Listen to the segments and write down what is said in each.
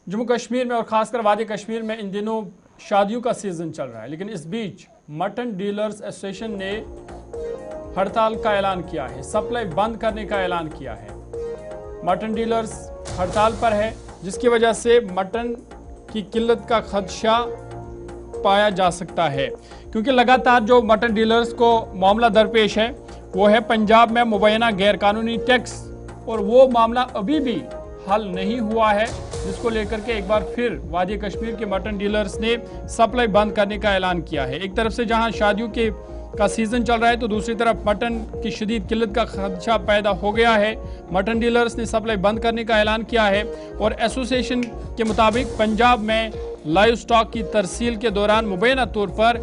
जम्मू कश्मीर में और ख़ासकर वादी कश्मीर में इन दिनों शादियों का सीज़न चल रहा है, लेकिन इस बीच मटन डीलर्स एसोसिएशन ने हड़ताल का ऐलान किया है, सप्लाई बंद करने का ऐलान किया है। मटन डीलर्स हड़ताल पर है, जिसकी वजह से मटन की किल्लत का खदशा पाया जा सकता है, क्योंकि लगातार जो मटन डीलर्स को मामला दरपेश है वो है पंजाब में मुबैना गैरकानूनी टैक्स, और वो मामला अभी भी हल नहीं हुआ है, जिसको लेकर के एक बार फिर वादी कश्मीर के मटन डीलर्स ने सप्लाई बंद करने का ऐलान किया है। एक तरफ से जहां शादियों के का सीजन चल रहा है तो दूसरी तरफ मटन की शदीद किल्लत का खदशा पैदा हो गया है। मटन डीलर्स ने सप्लाई बंद करने का ऐलान किया है और एसोसिएशन के मुताबिक पंजाब में लाइव स्टॉक की तरसील के दौरान मुबैना तौर पर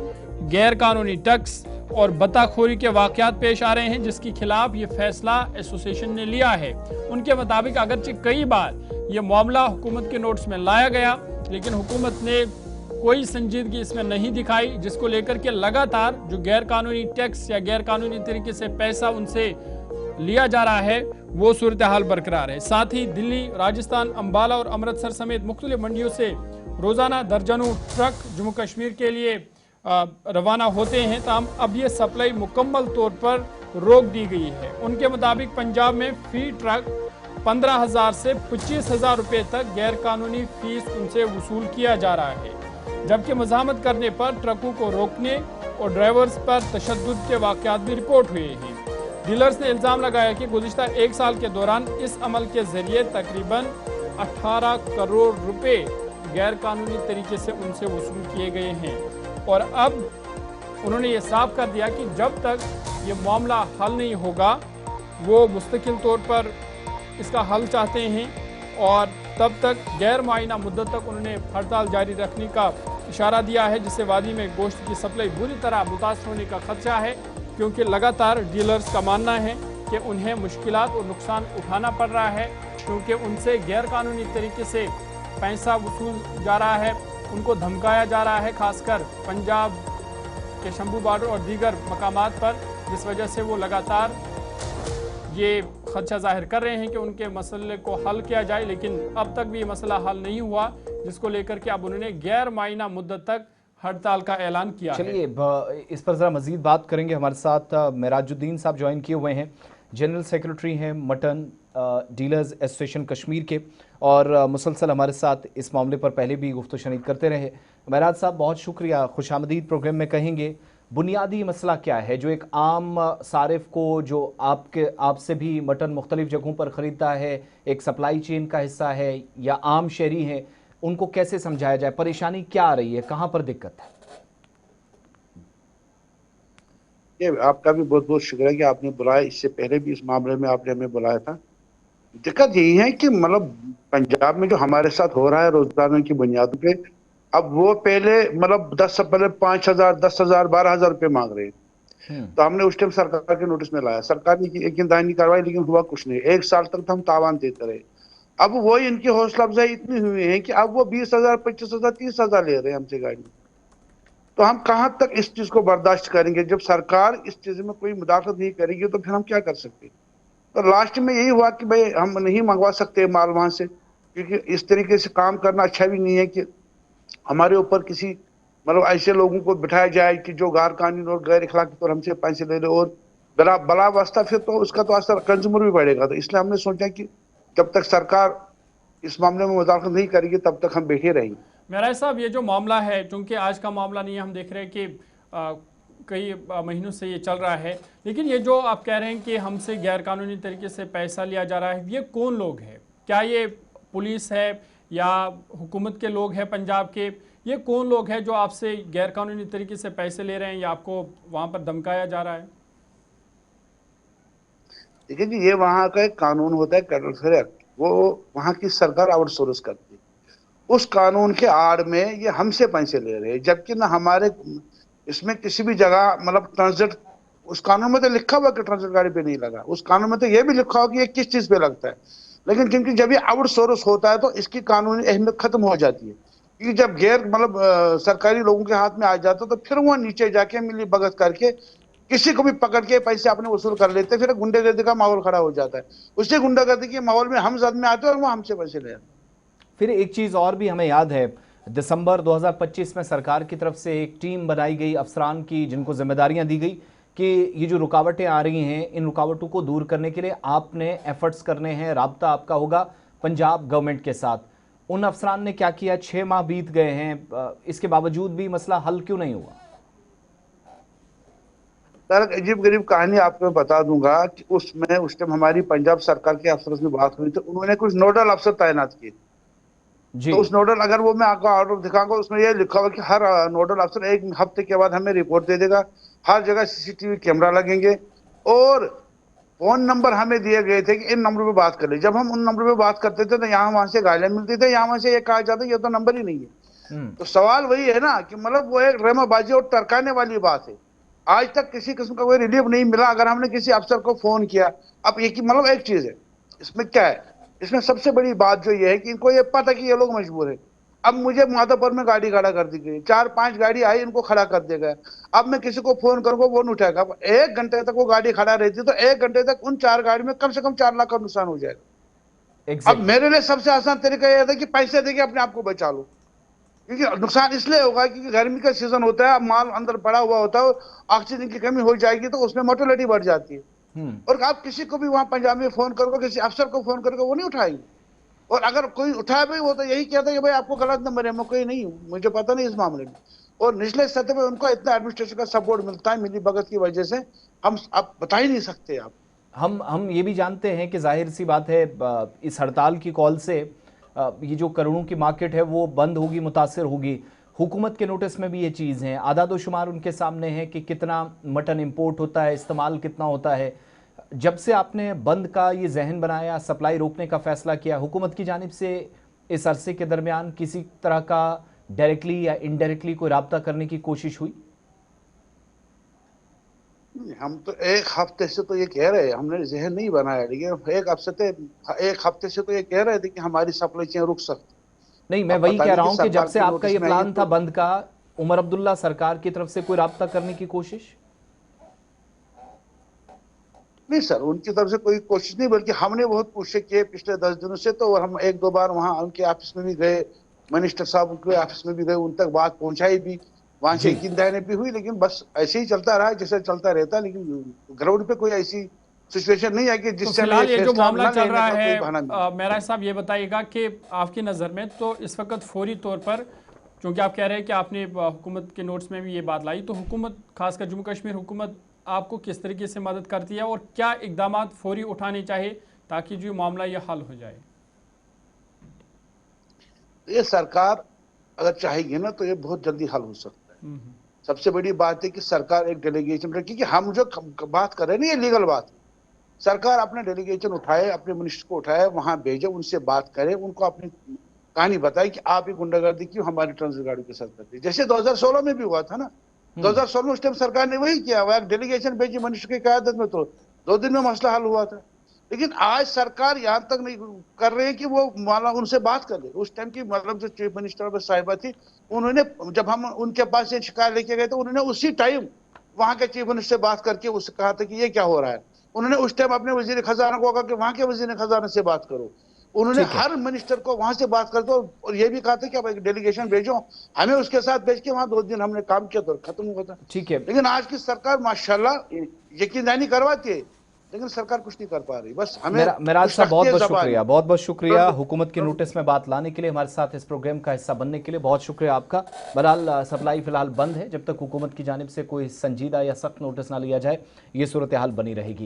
गैर कानूनी टैक्स और बताखोरी के वाकयात पेश आ रहे हैं, जिसके खिलाफ ये फैसला एसोसिएशन ने लिया है। उनके मुताबिक अगरचे कई बार ये मामला हुकूमत के नोटिस में लाया गया, लेकिन हुकूमत ने कोई संजीदगी इसमें नहीं दिखाई, जिसको लेकर के लगातार जो गैर कानूनी टैक्स या गैर कानूनी तरीके से पैसा उनसे लिया जा रहा है वो सूरत हाल बरकरार है। साथ ही दिल्ली, राजस्थान, अंबाला और अमृतसर समेत मुख्तलिफ मंडियों से रोजाना दर्जनों ट्रक जम्मू कश्मीर के लिए रवाना होते हैं, ताहम अब ये सप्लाई मुकम्मल तौर पर रोक दी गई है। उनके मुताबिक पंजाब में फी ट्रक 15,000 से 25,000 रुपये तक गैर कानूनी फीस उनसे वसूल किया जा रहा है, जबकि मज़ाहमत करने पर ट्रकों को रोकने और ड्राइवर्स पर तशद्दुद के वाक़यात भी रिपोर्ट हुए हैं। डीलर्स ने इल्ज़ाम लगाया कि गुज़िश्ता एक साल के दौरान इस अमल के जरिए तकरीबन 18 करोड़ रुपए गैर कानूनी तरीके से उनसे वसूल किए गए हैं, और अब उन्होंने ये साफ कर दिया कि जब तक ये मामला हल नहीं होगा वो मुस्तकिल तौर पर इसका हल चाहते हैं, और तब तक गैर मुआयना मुद्दत तक उन्होंने हड़ताल जारी रखने का इशारा दिया है, जिससे वादी में गोश्त की सप्लाई बुरी तरह मुतासर होने का खदशा है, क्योंकि लगातार डीलर्स का मानना है कि उन्हें मुश्किलात और नुकसान उठाना पड़ रहा है, क्योंकि उनसे गैर कानूनी तरीके से पैसा वसूल जा रहा है, उनको धमकाया जा रहा है, खासकर पंजाब के शंभू बॉर्डर और दीगर मकामात पर, जिस वजह से वो लगातार ये खदशा जाहिर कर रहे हैं कि उनके मसले को हल किया जाए, लेकिन अब तक भी ये मसला हल नहीं हुआ, जिसको लेकर के अब उन्होंने गैर मायना मुद्दत तक हड़ताल का ऐलान किया है। चलिए इस पर ज़रा मज़ीद बात करेंगे। हमारे साथ मेराजुद्दीन साहब ज्वाइन किए हुए हैं, जनरल सेक्रेटरी हैं मटन डीलर्स एसोसिएशन कश्मीर के, और मुसलसल हमारे साथ इस मामले पर पहले भी गुफ्तगू शनीद करते रहे। मेराज साहब बहुत शुक्रिया, खुशामदीद प्रोग्राम में कहेंगे। बुनियादी मसला क्या है जो एक आम सारिफ को, जो आपसे भी मटन मुख्तलिफ जगहों पर ख़रीदता है, एक सप्लाई चेन का हिस्सा है या आम शहरी है, उनको कैसे समझाया जाए? परेशानी क्या आ रही है, कहाँ पर दिक्कत है? ये आपका भी बहुत बहुत शुक्रिया कि आपने बुलाया। इससे पहले भी इस मामले में आपने हमें बुलाया था। दिक्कत यही है कि मतलब पंजाब में जो हमारे साथ हो रहा है रोजगार की बुनियादों पे, अब वो पहले मतलब 10 से पहले 5,000, 10,000, 12,000 रुपये मांग रहे हैं। तो हमने उस टाइम सरकार के नोटिस में लाया, सरकार ने की एक इंतजामी कार्रवाई, लेकिन हुआ कुछ नहीं। 1 साल तक हम तावान देते रहे। अब वो इनकी हौसला अफजाई इतनी हुई है कि अब वो 20,000, 25,000, 30,000 ले रहे हैं हमसे गाड़ी। तो हम कहां तक इस चीज को बर्दाश्त करेंगे? जब सरकार इस चीज में कोई मुदाखलत नहीं करेगी तो फिर हम क्या कर सकते? तो लास्ट में यही हुआ कि भाई हम नहीं मंगवा सकते माल वहां से, क्योंकि इस तरीके से काम करना अच्छा भी नहीं है कि हमारे ऊपर किसी मतलब ऐसे लोगों को बिठाया जाए कि जो गैर कानूनी और गैर इखलाकी तौर हमसे पैसे ले ले, और बला वास्ता फिर तो उसका तो असर कंज्यूमर भी बढ़ेगा। तो इसलिए हमने सोचा कि जब तक सरकार इस मामले में मुदाखलत नहीं करेगी तब तक हम बैठे रहेंगे। मेराज साहब, ये जो मामला है, चूंकि आज का मामला नहीं है, हम देख रहे हैं कि कई महीनों से ये चल रहा है, लेकिन ये जो आप कह रहे हैं कि हमसे गैर कानूनी तरीके से पैसा लिया जा रहा है, ये कौन लोग हैं? क्या ये पुलिस है या हुकूमत के लोग हैं पंजाब के? ये कौन लोग हैं जो आपसे गैर कानूनी तरीके से पैसे ले रहे हैं या आपको वहाँ पर धमकाया जा रहा है? देखिए जी, ये वहाँ का एक कानून होता है कैटल एक्ट, वो वहाँ की सरकार आउटसोर्स करती है। उस कानून के आड़ में ये हमसे पैसे ले रहे हैं, जबकि ना हमारे इसमें किसी भी जगह मतलब ट्रांजिट, उस कानून में तो लिखा हुआ कि ट्रांजिट गाड़ी पे नहीं लगा, उस कानून में तो ये भी लिखा हुआ कि ये किस चीज पे लगता है। लेकिन क्योंकि जब ये आउटसोर्स होता है तो इसकी कानूनी अहमियत खत्म हो जाती है, क्योंकि जब गैर मतलब सरकारी लोगों के हाथ में आ जाता तो फिर वो नीचे जाके मिली भगत करके किसी को भी पकड़ के पैसे अपने वसूल कर लेते, फिर गुंडागर्दी का माहौल खड़ा हो जाता है। उसी गुंडागर्दी के माहौल में हम जद में आते हैं और वो हमसे पैसे ले आते हैं। फिर एक चीज़ और भी हमें याद है, दिसंबर 2025 में सरकार की तरफ से एक टीम बनाई गई अफसरान की, जिनको जिम्मेदारियां दी गई कि ये जो रुकावटें आ रही हैं, इन रुकावटों को दूर करने के लिए आपने एफर्ट्स करने हैं, राब्ता आपका होगा पंजाब गवर्नमेंट के साथ। उन अफसरान ने क्या किया? 6 माह बीत गए हैं, इसके बावजूद भी मसला हल क्यों नहीं हुआ? सर, अजीब गरीब कहानी आपको मैं बता दूंगा कि उस टाइम हमारी पंजाब सरकार के अफसरों से बात हुई तो उन्होंने कुछ नोडल अफसर तैनात किए। जी। तो उस नोडल, अगर वो मैं आपको ऑर्डर दिखाऊंगा, उसमें ये लिखा हुआ कि हर नोडल अफसर 1 हफ्ते के बाद हमें रिपोर्ट दे देगा, हर जगह सीसीटीवी कैमरा लगेंगे और फोन नंबर हमें दिए गए थे कि इन नंबर पे बात कर ले। जब हम उन नंबर पे बात करते थे तो यहाँ वहां से गालियां मिलती थे, यहाँ वहां से ये कहा जाता ये तो नंबर ही नहीं है। तो सवाल वही है ना कि मतलब वो एक ड्रामाबाजी और टरकाने वाली बात है। आज तक किसी किस्म का कोई रिलीफ नहीं मिला अगर हमने किसी अफसर को फोन किया। अब ये मतलब एक चीज है, इसमें क्या है, इसमें सबसे बड़ी बात जो ये है कि इनको ये पता कि ये लोग मजबूर है। अब मुझे माधोपुर में गाड़ी खड़ा कर दी गई, 4-5 गाड़ी आई, इनको खड़ा कर दिया गया। अब मैं किसी को फोन करूंगा वो नहीं उठाएगा। अब 1 घंटे तक वो गाड़ी खड़ा रहती है तो 1 घंटे तक उन 4 गाड़ी में कम से कम 4 लाख का नुकसान हो जाएगा। अब मेरे लिए सबसे आसान तरीका यह था कि पैसे देके अपने आप को बचा लो, क्योंकि नुकसान इसलिए होगा क्योंकि गर्मी का सीजन होता है, माल अंदर पड़ा हुआ होता है, ऑक्सीजन की कमी हो जाएगी तो उसमें मोर्टेलिटी बढ़ जाती है। और आप किसी को भी वहां पंजाब में फोन करोगे, किसी अफसर को फोन करोगे, वो नहीं उठाएगी। और अगर कोई उठाए भाई, वो तो यही कहता है कि भाई आपको गलत नंबर है, मैं कोई नहीं हूँ, मुझे पता नहीं इस मामले में। और निचले सतह पे उनको इतना एडमिनिस्ट्रेशन का सपोर्ट मिलता है मिली भगत की वजह से, हम आप बता ही नहीं सकते। आप हम ये भी जानते हैं कि जाहिर सी बात है, इस हड़ताल की कॉल से ये जो करोड़ों की मार्केट है वो बंद होगी, मुतासिर होगी। हुकूमत के नोटिस में भी ये चीज़ है, आदाद व शुमार उनके सामने है कि कितना मटन इंपोर्ट होता है, इस्तेमाल कितना होता है। जब से आपने बंद का ये जहन बनाया, सप्लाई रोकने का फैसला किया, हुकूमत की जानिब से इस अरसे के दरमियान किसी तरह का डायरेक्टली या इनडायरेक्टली कोई राब्ता करने की कोशिश हुई? हम तो 1 हफ्ते से तो ये कह रहे हैं, हमने जहन नहीं बनाया, लेकिन 1 हफ्ते से तो ये कह रहे थे कि हमारी सप्लाई चेन रुक सकती। नहीं, मैं वही कह रहा हूं कि जब से आपका ये प्लान था बंद का, उमर अब्दुल्ला सरकार की तरफ से कोई राब्ता करने की कोशिश? नहीं सर, उनकी तरफ से कोई कोशिश नहीं, बल्कि हमने बहुत कोशिश की पिछले 10 दिनों से। तो हम 1-2 बार वहां उनके ऑफिस में भी गए, मिनिस्टर साहब के ऑफिस में भी गए, उन तक बात पहुंचाई भी, वहां से यकीन दहानी भी हुई, लेकिन बस ऐसे ही चलता रहा जैसे चलता रहता। लेकिन ग्राउंड पे कोई ऐसी सिचुएशन नहीं है कि जिससे फिलहाल ये जो मामला चल रहा है, मेरा साहब ये बताइएगा कि आपकी नज़र में तो इस वक्त फौरी तौर पर, क्योंकि आप कह रहे हैं कि आपने हुकूमत के नोट्स में भी ये बात लाई, तो हुकूमत, खासकर जम्मू कश्मीर हुकूमत, आपको किस तरीके से मदद करती है और क्या इकदाम फौरी उठाने चाहिए ताकि जो मामला ये हल हो जाए? ये सरकार अगर चाहेगी ना तो ये बहुत जल्दी हल हो सकता है। सबसे बड़ी बात है कि सरकार एक डेलीगेशन रखी, कि हम जो बात कर रहे हैं ना ये लीगल बात है। सरकार अपने डेलीगेशन उठाए, अपने मिनिस्टर को उठाए, वहां भेजे, उनसे बात करे, उनको अपनी कहानी बताए कि आप ये गुंडागर्दी क्यों हमारी ट्रांजिट गाड़ियों के साथ करती है। जैसे 2016 में भी हुआ था ना, 2016 में उस टाइम सरकार ने वही किया, वह डेलीगेशन भेजी मिनिस्टर की क़यादत में, तो 2 दिन में मसला हल हुआ था। लेकिन आज सरकार यहाँ तक नहीं कर रही है कि वो माला उनसे बात कर ले। उस टाइम की मतलब जो चीफ मिनिस्टर साहिबा थी, उन्होंने, जब हम उनके पास ये शिकायत लेके गए तो उन्होंने उसी टाइम वहां के चीफ मिनिस्टर से बात करके उससे कहा था कि ये क्या हो रहा है। उन्होंने उस टाइम अपने वजीर खजाना को कहा कि वहां के वजीर खजाना से बात करो। उन्होंने हर मिनिस्टर को वहां से बात कर दो और ये भी कहा था कि अब एक डेलीगेशन भेजो, हमें उसके साथ भेज के वहां 2 दिन हमने काम किया तो खत्म हुआ था। ठीक है। लेकिन आज की सरकार माशाल्लाह यकीनदानी करवाती है, लेकिन सरकार कुछ नहीं कर पा रही। बस हमें मेरा साहब बहुत बहुत शुक्रिया हुकूमत के नोटिस में बात लाने के लिए, हमारे साथ इस प्रोग्राम का हिस्सा बनने के लिए बहुत शुक्रिया आपका। बहरहाल सप्लाई फिलहाल बंद है, जब तक हुकूमत की जानिब से कोई संजीदा या सख्त नोटिस ना लिया जाए ये सूरत हाल बनी रहेगी।